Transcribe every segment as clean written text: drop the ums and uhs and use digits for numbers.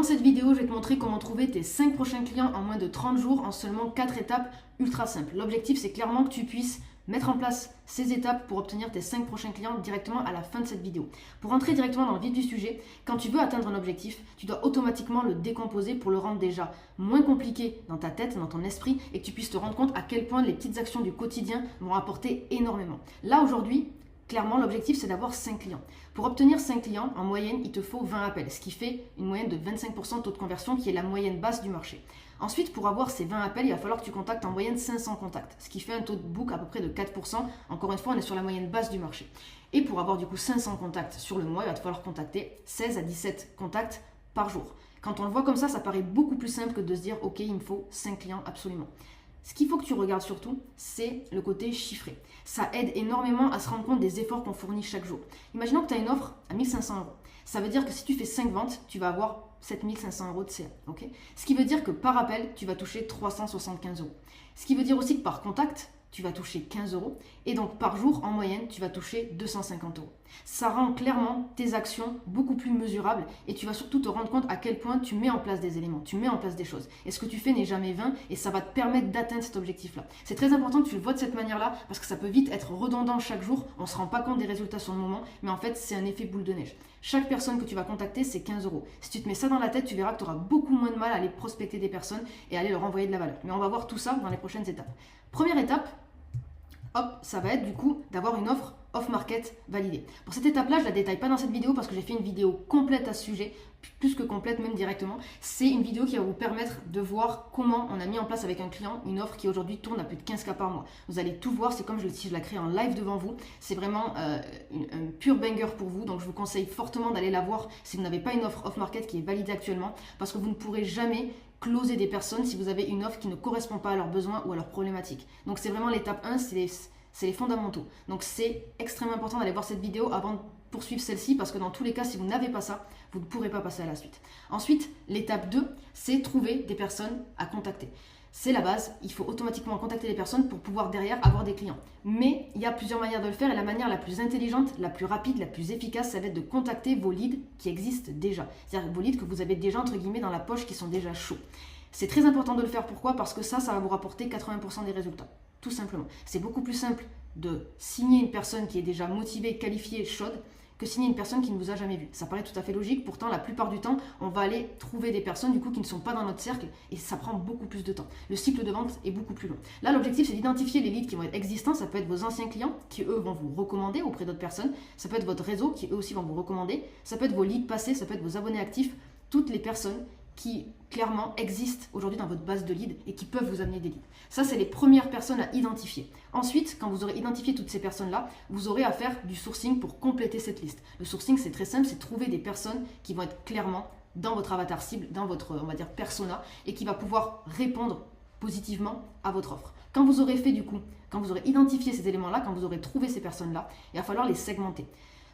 Dans cette vidéo, je vais te montrer comment trouver tes 5 prochains clients en moins de 30 jours en seulement 4 étapes ultra simples. L'objectif, c'est clairement que tu puisses mettre en place ces étapes pour obtenir tes 5 prochains clients directement à la fin de cette vidéo. Pour entrer directement dans le vif du sujet, quand tu veux atteindre un objectif, tu dois automatiquement le décomposer pour le rendre déjà moins compliqué dans ta tête, dans ton esprit, et que tu puisses te rendre compte à quel point les petites actions du quotidien vont apporter énormément. Là, aujourd'hui, clairement, l'objectif, c'est d'avoir 5 clients. Pour obtenir 5 clients, en moyenne, il te faut 20 appels, ce qui fait une moyenne de 25% de taux de conversion, qui est la moyenne basse du marché. Ensuite, pour avoir ces 20 appels, il va falloir que tu contactes en moyenne 500 contacts, ce qui fait un taux de book à peu près de 4%. Encore une fois, on est sur la moyenne basse du marché. Et pour avoir du coup 500 contacts sur le mois, il va te falloir contacter 16 à 17 contacts par jour. Quand on le voit comme ça paraît beaucoup plus simple que de se dire « Ok, il me faut 5 clients absolument ». Ce qu'il faut que tu regardes surtout, c'est le côté chiffré. Ça aide énormément à se rendre compte des efforts qu'on fournit chaque jour. Imaginons que tu as une offre à 1 500 €. Ça veut dire que si tu fais 5 ventes, tu vas avoir 7 500 € de CA. Okay, ce qui veut dire que par appel, tu vas toucher 375 €. Ce qui veut dire aussi que par contact, tu vas toucher 15 €. Et donc par jour, en moyenne, tu vas toucher 250 €. Ça rend clairement tes actions beaucoup plus mesurables et tu vas surtout te rendre compte à quel point tu mets en place des éléments, tu mets en place des choses. Et ce que tu fais n'est jamais vain et ça va te permettre d'atteindre cet objectif-là. C'est très important que tu le vois de cette manière-là parce que ça peut vite être redondant chaque jour. On ne se rend pas compte des résultats sur le moment, mais en fait, c'est un effet boule de neige. Chaque personne que tu vas contacter, c'est 15 €. Si tu te mets ça dans la tête, tu verras que tu auras beaucoup moins de mal à aller prospecter des personnes et à aller leur envoyer de la valeur. Mais on va voir tout ça dans les prochaines étapes. Première étape, ça va être du coup d'avoir une offre off-market validée. Pour cette étape-là, je ne la détaille pas dans cette vidéo parce que j'ai fait une vidéo complète à ce sujet, plus que complète même directement. C'est une vidéo qui va vous permettre de voir comment on a mis en place avec un client une offre qui aujourd'hui tourne à plus de 15 cas par mois. Vous allez tout voir, c'est comme si je la crée en live devant vous. C'est vraiment un pur banger pour vous, donc je vous conseille fortement d'aller la voir si vous n'avez pas une offre off-market qui est validée actuellement parce que vous ne pourrez jamais closer des personnes si vous avez une offre qui ne correspond pas à leurs besoins ou à leurs problématiques. Donc c'est vraiment l'étape 1, c'est les fondamentaux. Donc c'est extrêmement important d'aller voir cette vidéo avant de poursuivre celle-ci parce que dans tous les cas, si vous n'avez pas ça, vous ne pourrez pas passer à la suite. Ensuite, l'étape 2, c'est trouver des personnes à contacter. C'est la base, il faut automatiquement contacter les personnes pour pouvoir derrière avoir des clients. Mais il y a plusieurs manières de le faire et la manière la plus intelligente, la plus rapide, la plus efficace, ça va être de contacter vos leads qui existent déjà. C'est-à-dire vos leads que vous avez déjà entre guillemets dans la poche qui sont déjà chauds. C'est très important de le faire, pourquoi ? Parce que ça va vous rapporter 80% des résultats. Tout simplement. C'est beaucoup plus simple de signer une personne qui est déjà motivée, qualifiée, chaude, que signer une personne qui ne vous a jamais vu. Ça paraît tout à fait logique, pourtant la plupart du temps, on va aller trouver des personnes du coup qui ne sont pas dans notre cercle et ça prend beaucoup plus de temps. Le cycle de vente est beaucoup plus long. Là, l'objectif, c'est d'identifier les leads qui vont être existants. Ça peut être vos anciens clients qui, eux, vont vous recommander auprès d'autres personnes. Ça peut être votre réseau qui, eux aussi, vont vous recommander. Ça peut être vos leads passés, ça peut être vos abonnés actifs. Toutes les personnes qui clairement existent aujourd'hui dans votre base de leads et qui peuvent vous amener des leads. Ça, c'est les premières personnes à identifier. Ensuite, quand vous aurez identifié toutes ces personnes-là, vous aurez à faire du sourcing pour compléter cette liste. Le sourcing, c'est très simple, c'est trouver des personnes qui vont être clairement dans votre avatar cible, dans votre, on va dire, persona, et qui va pouvoir répondre positivement à votre offre. Quand vous aurez fait du coup, quand vous aurez identifié ces éléments-là, quand vous aurez trouvé ces personnes-là, il va falloir les segmenter.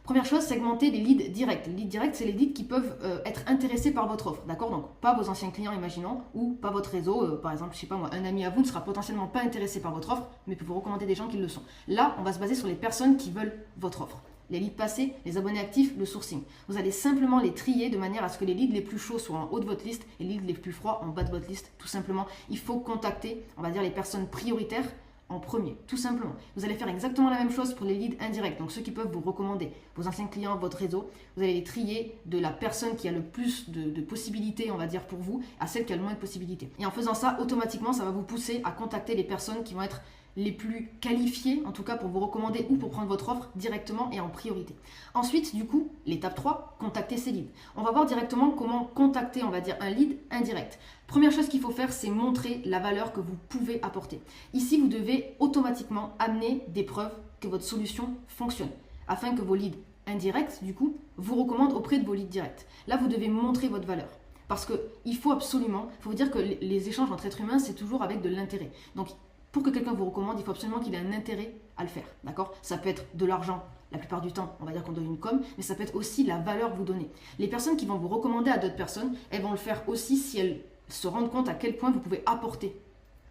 Première chose, segmenter les leads directs. Les leads directs, c'est les leads qui peuvent être intéressés par votre offre, d'accord ? Donc, pas vos anciens clients, imaginons, ou pas votre réseau. Par exemple, je sais pas moi, un ami à vous ne sera potentiellement pas intéressé par votre offre, mais peut vous recommander des gens qui le sont. Là, on va se baser sur les personnes qui veulent votre offre. Les leads passés, les abonnés actifs, le sourcing. Vous allez simplement les trier de manière à ce que les leads les plus chauds soient en haut de votre liste et les leads les plus froids en bas de votre liste. Tout simplement, il faut contacter, on va dire, les personnes prioritaires en premier, tout simplement. Vous allez faire exactement la même chose pour les leads indirects, donc ceux qui peuvent vous recommander, vos anciens clients, votre réseau. Vous allez les trier de la personne qui a le plus de possibilités, on va dire, pour vous, à celle qui a le moins de possibilités. Et en faisant ça, automatiquement, ça va vous pousser à contacter les personnes qui vont être les plus qualifiés, en tout cas pour vous recommander ou pour prendre votre offre directement et en priorité. Ensuite, du coup, l'étape 3, contacter ces leads. On va voir directement comment contacter, on va dire, un lead indirect. Première chose qu'il faut faire, c'est montrer la valeur que vous pouvez apporter. Ici, vous devez automatiquement amener des preuves que votre solution fonctionne, afin que vos leads indirects, du coup, vous recommandent auprès de vos leads directs. Là, vous devez montrer votre valeur. Parce qu'il faut absolument, il faut vous dire que les échanges entre êtres humains, c'est toujours avec de l'intérêt. Donc, pour que quelqu'un vous recommande, il faut absolument qu'il ait un intérêt à le faire, d'accord ? Ça peut être de l'argent, la plupart du temps, on va dire qu'on donne une com, mais ça peut être aussi la valeur que vous donnez. Les personnes qui vont vous recommander à d'autres personnes, elles vont le faire aussi si elles se rendent compte à quel point vous pouvez apporter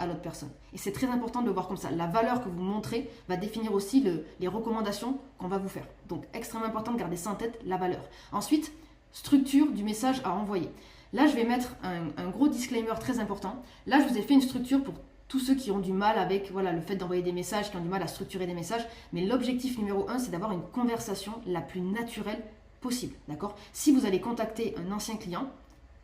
à l'autre personne. Et c'est très important de le voir comme ça. La valeur que vous montrez va définir aussi les recommandations qu'on va vous faire. Donc, extrêmement important de garder ça en tête, la valeur. Ensuite, structure du message à envoyer. Là, je vais mettre un gros disclaimer très important. Là, je vous ai fait une structure pour tous ceux qui ont du mal avec le fait d'envoyer des messages, qui ont du mal à structurer des messages. Mais l'objectif numéro 1, c'est d'avoir une conversation la plus naturelle possible. D'accord ? Si vous allez contacter un ancien client,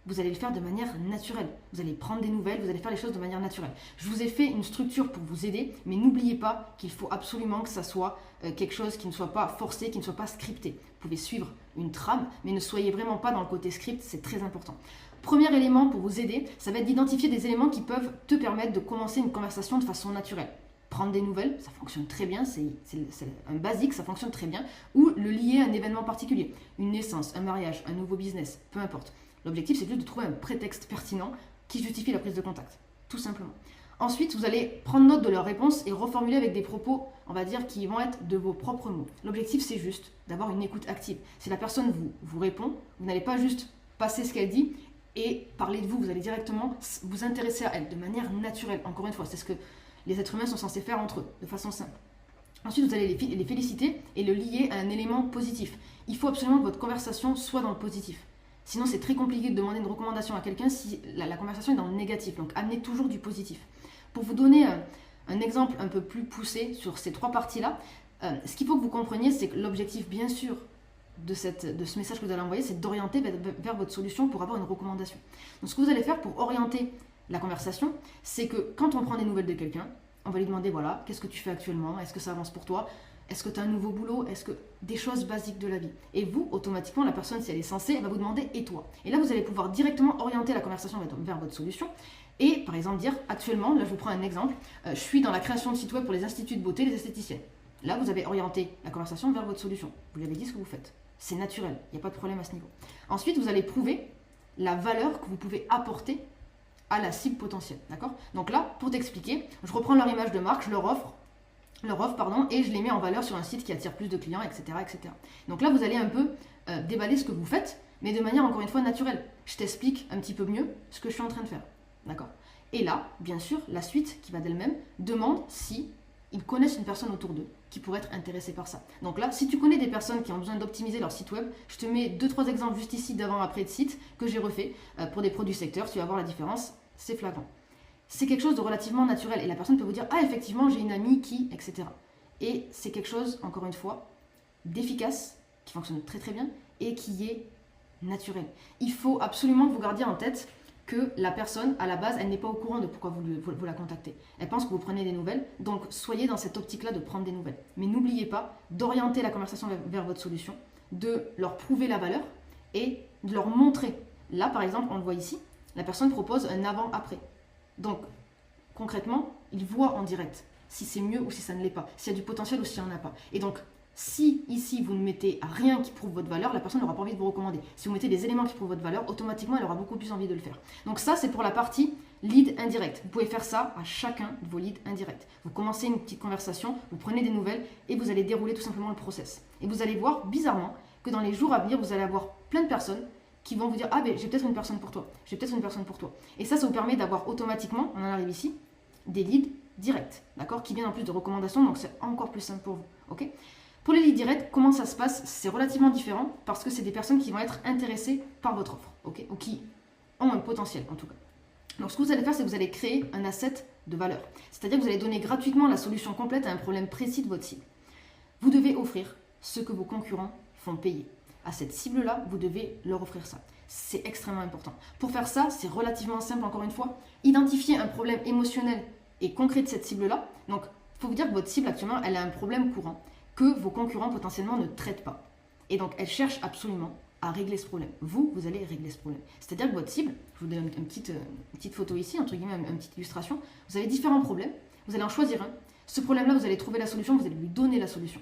vous allez le faire de manière naturelle. Vous allez prendre des nouvelles, vous allez faire les choses de manière naturelle. Je vous ai fait une structure pour vous aider, mais n'oubliez pas qu'il faut absolument que ça soit quelque chose qui ne soit pas forcé, qui ne soit pas scripté. Vous pouvez suivre une trame, mais ne soyez vraiment pas dans le côté script, c'est très important. Premier élément pour vous aider, ça va être d'identifier des éléments qui peuvent te permettre de commencer une conversation de façon naturelle. Prendre des nouvelles, ça fonctionne très bien, c'est un basique, ça fonctionne très bien. Ou le lier à un événement particulier, une naissance, un mariage, un nouveau business, peu importe. L'objectif, c'est juste de trouver un prétexte pertinent qui justifie la prise de contact, tout simplement. Ensuite, vous allez prendre note de leurs réponses et reformuler avec des propos, on va dire, qui vont être de vos propres mots. L'objectif, c'est juste d'avoir une écoute active. Si la personne vous répond, vous n'allez pas juste passer ce qu'elle dit et parler de vous. Vous allez directement vous intéresser à elle de manière naturelle. Encore une fois, c'est ce que les êtres humains sont censés faire entre eux, de façon simple. Ensuite, vous allez les féliciter et le lier à un élément positif. Il faut absolument que votre conversation soit dans le positif. Sinon, c'est très compliqué de demander une recommandation à quelqu'un si la conversation est dans le négatif. Donc, amenez toujours du positif. Pour vous donner un exemple un peu plus poussé sur ces trois parties-là, ce qu'il faut que vous compreniez, c'est que l'objectif, bien sûr, de ce message que vous allez envoyer, c'est d'orienter vers votre solution pour avoir une recommandation. Donc, ce que vous allez faire pour orienter la conversation, c'est que quand on prend des nouvelles de quelqu'un, on va lui demander, voilà, qu'est-ce que tu fais actuellement ? Est-ce que ça avance pour toi ? Est-ce que tu as un nouveau boulot ? Est-ce que des choses basiques de la vie ? Et vous, automatiquement, la personne, si elle est censée, elle va vous demander « et toi ?» Et là, vous allez pouvoir directement orienter la conversation vers votre solution et, par exemple, dire « actuellement, là, je vous prends un exemple, je suis dans la création de sites web pour les instituts de beauté, les esthéticiennes. » Là, vous avez orienté la conversation vers votre solution. Vous lui avez dit ce que vous faites. C'est naturel, il n'y a pas de problème à ce niveau. Ensuite, vous allez prouver la valeur que vous pouvez apporter à la cible potentielle. D'accord ? Donc là, pour t'expliquer, je reprends leur image de marque, je leur offre, et je les mets en valeur sur un site qui attire plus de clients, etc. etc. Donc là, vous allez un peu déballer ce que vous faites, mais de manière, encore une fois, naturelle. Je t'explique un petit peu mieux ce que je suis en train de faire. D'accord ? Et là, bien sûr, la suite qui va d'elle-même demande si ils connaissent une personne autour d'eux qui pourrait être intéressée par ça. Donc là, si tu connais des personnes qui ont besoin d'optimiser leur site web, je te mets 2-3 exemples juste ici d'avant-après de sites que j'ai refait pour des produits secteurs. Tu vas voir la différence, c'est flagrant. C'est quelque chose de relativement naturel. Et la personne peut vous dire « Ah, effectivement, j'ai une amie qui… » etc. Et c'est quelque chose, encore une fois, d'efficace, qui fonctionne très très bien et qui est naturel. Il faut absolument que vous gardiez en tête que la personne, à la base, elle n'est pas au courant de pourquoi vous la contactez. Elle pense que vous prenez des nouvelles, donc soyez dans cette optique-là de prendre des nouvelles. Mais n'oubliez pas d'orienter la conversation vers votre solution, de leur prouver la valeur et de leur montrer. Là, par exemple, on le voit ici, la personne propose un avant-après. Donc, concrètement, il voit en direct si c'est mieux ou si ça ne l'est pas, s'il y a du potentiel ou s'il n'y en a pas. Et donc, si ici vous ne mettez rien qui prouve votre valeur, la personne n'aura pas envie de vous recommander. Si vous mettez des éléments qui prouvent votre valeur, automatiquement elle aura beaucoup plus envie de le faire. Donc ça, c'est pour la partie lead indirect. Vous pouvez faire ça à chacun de vos leads indirects. Vous commencez une petite conversation, vous prenez des nouvelles et vous allez dérouler tout simplement le process. Et vous allez voir bizarrement que dans les jours à venir, vous allez avoir plein de personnes qui vont vous dire « Ah ben j'ai peut-être une personne pour toi, j'ai peut-être une personne pour toi ». Et ça vous permet d'avoir automatiquement, on en arrive ici, des leads directs, d'accord, qui viennent en plus de recommandations, donc c'est encore plus simple pour vous, ok ? Pour les leads directs, comment ça se passe ? C'est relativement différent parce que c'est des personnes qui vont être intéressées par votre offre, ok ? Ou qui ont un potentiel en tout cas. Donc ce que vous allez faire, c'est que vous allez créer un asset de valeur. C'est-à-dire que vous allez donner gratuitement la solution complète à un problème précis de votre cible. Vous devez offrir ce que vos concurrents font payer. À cette cible-là, vous devez leur offrir ça. C'est extrêmement important. Pour faire ça, c'est relativement simple encore une fois. Identifier un problème émotionnel et concret de cette cible-là. Donc, il faut vous dire que votre cible actuellement, elle a un problème courant que vos concurrents potentiellement ne traitent pas. Et donc, elle cherche absolument à régler ce problème. Vous allez régler ce problème. C'est-à-dire que votre cible, je vous donne une petite photo ici, entre guillemets, une petite illustration. Vous avez différents problèmes, vous allez en choisir un. Ce problème-là, vous allez trouver la solution, vous allez lui donner la solution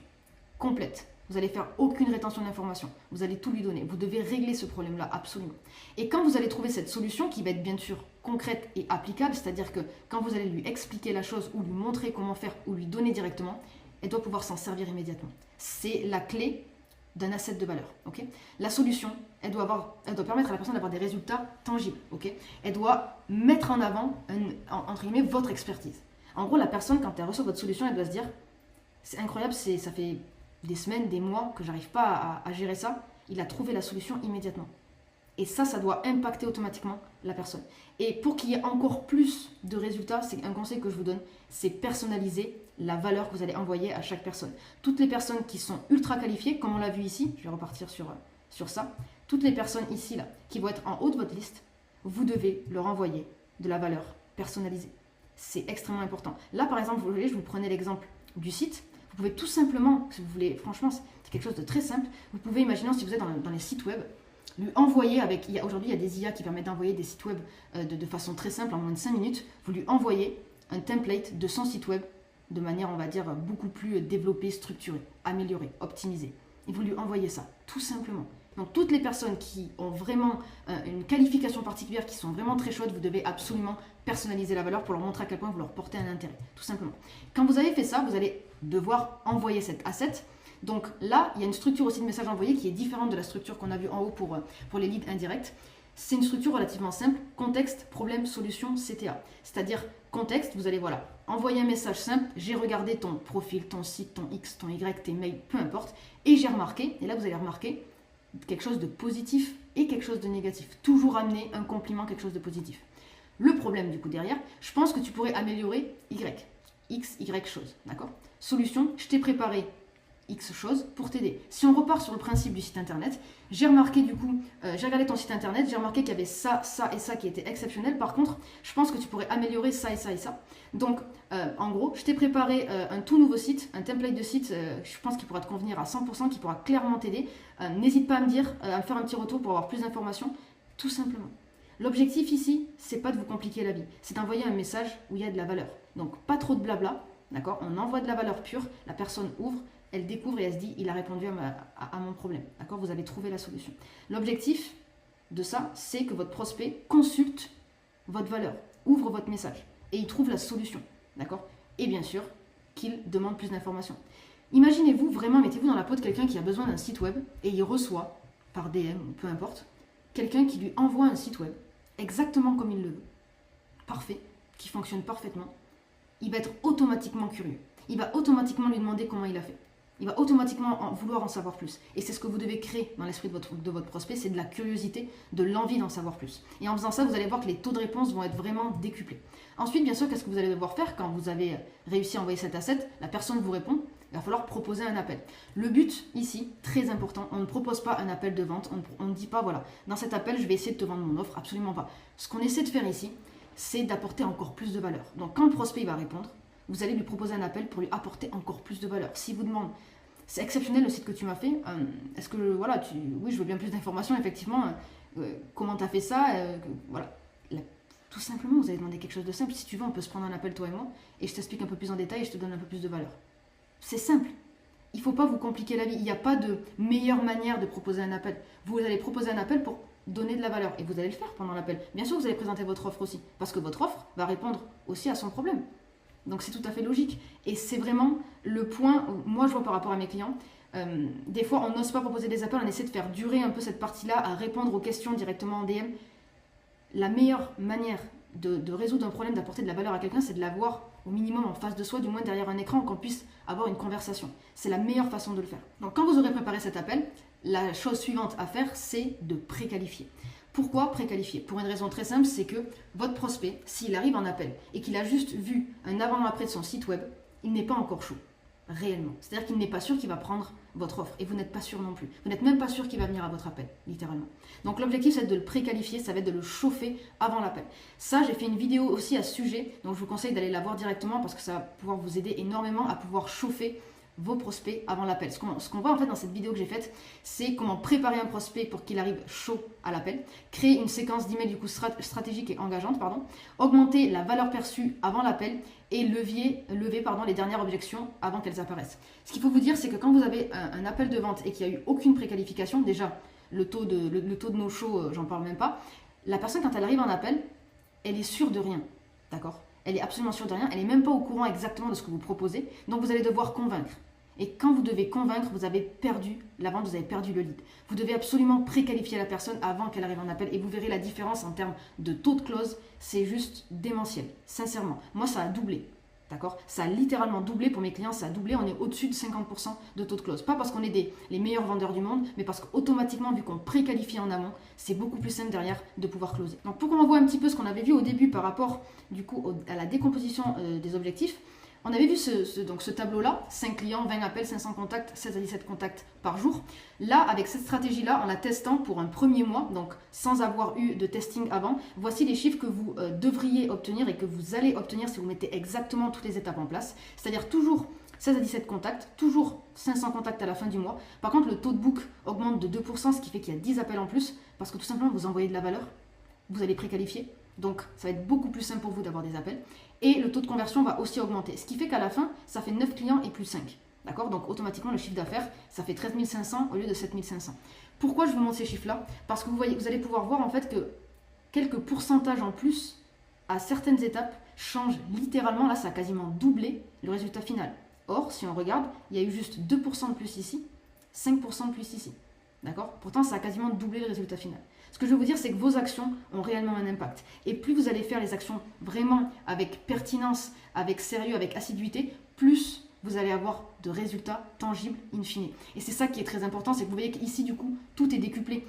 complète. Vous allez faire aucune rétention d'informations. Vous allez tout lui donner. Vous devez régler ce problème-là, absolument. Et quand vous allez trouver cette solution, qui va être bien sûr concrète et applicable, c'est-à-dire que quand vous allez lui expliquer la chose ou lui montrer comment faire ou lui donner directement, elle doit pouvoir s'en servir immédiatement. C'est la clé d'un asset de valeur. Okay ? La solution, elle doit permettre à la personne d'avoir des résultats tangibles. Okay ? Elle doit mettre en avant, entre guillemets, votre expertise. En gros, la personne, quand elle reçoit votre solution, elle doit se dire « C'est incroyable, ça fait des semaines, des mois que j'arrive pas à gérer ça. » Il a trouvé la solution immédiatement. Et ça doit impacter automatiquement la personne. Et pour qu'il y ait encore plus de résultats, c'est un conseil que je vous donne, c'est personnaliser la valeur que vous allez envoyer à chaque personne. Toutes les personnes qui sont ultra qualifiées, comme on l'a vu ici, je vais repartir sur ça, toutes les personnes ici, là, qui vont être en haut de votre liste, vous devez leur envoyer de la valeur personnalisée. C'est extrêmement important. Là, par exemple, vous voyez, je vous prenais l'exemple du site. Vous pouvez tout simplement, si vous voulez, franchement, c'est quelque chose de très simple. Vous pouvez imaginer, si vous êtes dans les sites web, lui envoyer aujourd'hui, il y a des IA qui permettent d'envoyer des sites web de façon très simple, en moins de 5 minutes. Vous lui envoyez un template de son site web de manière, on va dire, beaucoup plus développée, structurée, améliorée, optimisée. Et vous lui envoyez ça, tout simplement. Donc toutes les personnes qui ont vraiment une qualification particulière, qui sont vraiment très chaudes, vous devez absolument personnaliser la valeur pour leur montrer à quel point vous leur portez un intérêt, tout simplement. Quand vous avez fait ça, vous allez devoir envoyer cet asset. Donc là, il y a une structure aussi de message envoyé qui est différente de la structure qu'on a vue en haut pour les leads indirects. C'est une structure relativement simple, contexte, problème, solution, CTA. C'est-à-dire contexte, vous allez envoyer un message simple, j'ai regardé ton profil, ton site, ton X, ton Y, tes mails, peu importe, et j'ai remarqué, et là vous allez remarquer quelque chose de positif et quelque chose de négatif. Toujours amener un compliment, quelque chose de positif. Le problème du coup derrière, je pense que tu pourrais améliorer Y, X, Y chose, d'accord? Solution, je t'ai préparé X choses pour t'aider. Si on repart sur le principe du site internet, j'ai remarqué du coup, j'ai regardé ton site internet, j'ai remarqué qu'il y avait ça, ça et ça qui était exceptionnel. Par contre, je pense que tu pourrais améliorer ça et ça et ça. Donc, en gros, je t'ai préparé un tout nouveau site, un template de site, je pense qu'il pourra te convenir à 100%, qui pourra clairement t'aider. N'hésite pas à me dire, à me faire un petit retour pour avoir plus d'informations, tout simplement. L'objectif ici, c'est pas de vous compliquer la vie, c'est d'envoyer un message où il y a de la valeur. Donc, pas trop de blabla, d'accord? On envoie de la valeur pure, la personne ouvre, elle découvre et elle se dit, il a répondu à mon problème. D'accord? Vous avez trouvé la solution. L'objectif de ça, c'est que votre prospect consulte votre valeur, ouvre votre message et il trouve la solution. D'accord? Et bien sûr, qu'il demande plus d'informations. Imaginez-vous, vraiment, mettez-vous dans la peau de quelqu'un qui a besoin d'un site web et il reçoit, par DM ou peu importe, quelqu'un qui lui envoie un site web exactement comme il le veut. Parfait, qui fonctionne parfaitement. Il va être automatiquement curieux. Il va automatiquement lui demander comment il a fait. Il va automatiquement vouloir en savoir plus. Et c'est ce que vous devez créer dans l'esprit de votre prospect, c'est de la curiosité, de l'envie d'en savoir plus. Et en faisant ça, vous allez voir que les taux de réponse vont être vraiment décuplés. Ensuite, bien sûr, qu'est-ce que vous allez devoir faire quand vous avez réussi à envoyer cet asset? La personne vous répond, il va falloir proposer un appel. Le but ici, très important, on ne propose pas un appel de vente, on ne dit pas, voilà, dans cet appel, je vais essayer de te vendre mon offre, absolument pas. Ce qu'on essaie de faire ici, c'est d'apporter encore plus de valeur. Donc quand le prospect va répondre, vous allez lui proposer un appel pour lui apporter encore plus de valeur. S'il vous demande, c'est exceptionnel le site que tu m'as fait, est-ce que, voilà, oui, je veux bien plus d'informations, effectivement, comment tu as fait ça, voilà. Tout simplement, vous allez demander quelque chose de simple. Si tu veux, on peut se prendre un appel, toi et moi, et je t'explique un peu plus en détail et je te donne un peu plus de valeur. C'est simple. Il ne faut pas vous compliquer la vie. Il n'y a pas de meilleure manière de proposer un appel. Vous allez proposer un appel pour donner de la valeur. Et vous allez le faire pendant l'appel. Bien sûr, vous allez présenter votre offre aussi. Parce que votre offre va répondre aussi à son problème. Donc c'est tout à fait logique. Et c'est vraiment le point où moi je vois par rapport à mes clients. Des fois, on n'ose pas proposer des appels. On essaie de faire durer un peu cette partie-là, à répondre aux questions directement en DM. La meilleure manière de résoudre un problème, d'apporter de la valeur à quelqu'un, c'est de l'avoir au minimum en face de soi, du moins derrière un écran, qu'on puisse avoir une conversation. C'est la meilleure façon de le faire. Donc quand vous aurez préparé cet appel, la chose suivante à faire, c'est de préqualifier. Pourquoi préqualifier? Pour une raison très simple, c'est que votre prospect, s'il arrive en appel et qu'il a juste vu un avant-après de son site web, il n'est pas encore chaud, réellement. C'est-à-dire qu'il n'est pas sûr qu'il va prendre votre offre et vous n'êtes pas sûr non plus. Vous n'êtes même pas sûr qu'il va venir à votre appel, littéralement. Donc l'objectif, c'est de le préqualifier, ça va être de le chauffer avant l'appel. Ça, j'ai fait une vidéo aussi à ce sujet, donc je vous conseille d'aller la voir directement parce que ça va pouvoir vous aider énormément à pouvoir chauffer vos prospects avant l'appel. Ce qu'on voit en fait dans cette vidéo que j'ai faite, c'est comment préparer un prospect pour qu'il arrive chaud à l'appel, créer une séquence d'emails du coup stratégique et engageante, augmenter la valeur perçue avant l'appel et lever les dernières objections avant qu'elles apparaissent. Ce qu'il faut vous dire, c'est que quand vous avez un appel de vente et qu'il n'y a eu aucune préqualification, déjà le taux de no-show, j'en parle même pas, la personne quand elle arrive en appel, elle est sûre de rien, d'accord ? Elle est absolument sûre de rien, elle n'est même pas au courant exactement de ce que vous proposez, donc vous allez devoir convaincre. Et quand vous devez convaincre, vous avez perdu la vente, vous avez perdu le lead. Vous devez absolument préqualifier la personne avant qu'elle arrive en appel et vous verrez la différence en termes de taux de close, c'est juste démentiel, sincèrement. Moi, ça a doublé, D'accord? Ça a littéralement doublé pour mes clients, ça a doublé, on est au-dessus de 50% de taux de close. Pas parce qu'on est les meilleurs vendeurs du monde, mais parce qu'automatiquement, vu qu'on préqualifie en amont, c'est beaucoup plus simple derrière de pouvoir closer. Donc pour qu'on voit un petit peu ce qu'on avait vu au début par rapport du coup à la décomposition des objectifs, on avait vu ce tableau-là, 5 clients, 20 appels, 500 contacts, 16 à 17 contacts par jour. Là, avec cette stratégie-là, en la testant pour un premier mois, donc sans avoir eu de testing avant, voici les chiffres que vous devriez obtenir et que vous allez obtenir si vous mettez exactement toutes les étapes en place. C'est-à-dire toujours 16 à 17 contacts, toujours 500 contacts à la fin du mois. Par contre, le taux de book augmente de 2%, ce qui fait qu'il y a 10 appels en plus, parce que tout simplement, vous envoyez de la valeur, vous allez préqualifier. Donc, ça va être beaucoup plus simple pour vous d'avoir des appels. Et le taux de conversion va aussi augmenter. Ce qui fait qu'à la fin, ça fait 9 clients et plus 5. D'accord? Donc, automatiquement, le chiffre d'affaires, ça fait 13 500 au lieu de 7 500. Pourquoi je vous montre ces chiffres-là? Parce que vous allez pouvoir voir en fait que quelques pourcentages en plus à certaines étapes changent littéralement. Là, ça a quasiment doublé le résultat final. Or, si on regarde, il y a eu juste 2% de plus ici, 5% de plus ici. D'accord? Pourtant, ça a quasiment doublé le résultat final. Ce que je veux vous dire, c'est que vos actions ont réellement un impact. Et plus vous allez faire les actions vraiment avec pertinence, avec sérieux, avec assiduité, plus vous allez avoir de résultats tangibles in fine. Et c'est ça qui est très important, c'est que vous voyez qu'ici, du coup, tout est décuplé.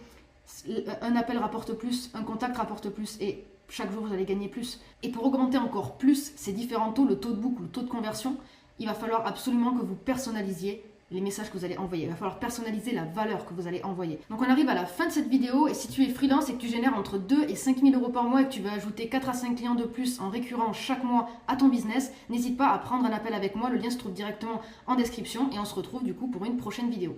Un appel rapporte plus, un contact rapporte plus, et chaque jour, vous allez gagner plus. Et pour augmenter encore plus ces différents taux, le taux de book ou le taux de conversion, il va falloir absolument que vous personnalisiez les messages que vous allez envoyer. Il va falloir personnaliser la valeur que vous allez envoyer. Donc on arrive à la fin de cette vidéo et si tu es freelance et que tu génères entre 2 et 5 000 euros par mois et que tu veux ajouter 4 à 5 clients de plus en récurrent chaque mois à ton business, n'hésite pas à prendre un appel avec moi. Le lien se trouve directement en description et on se retrouve du coup pour une prochaine vidéo.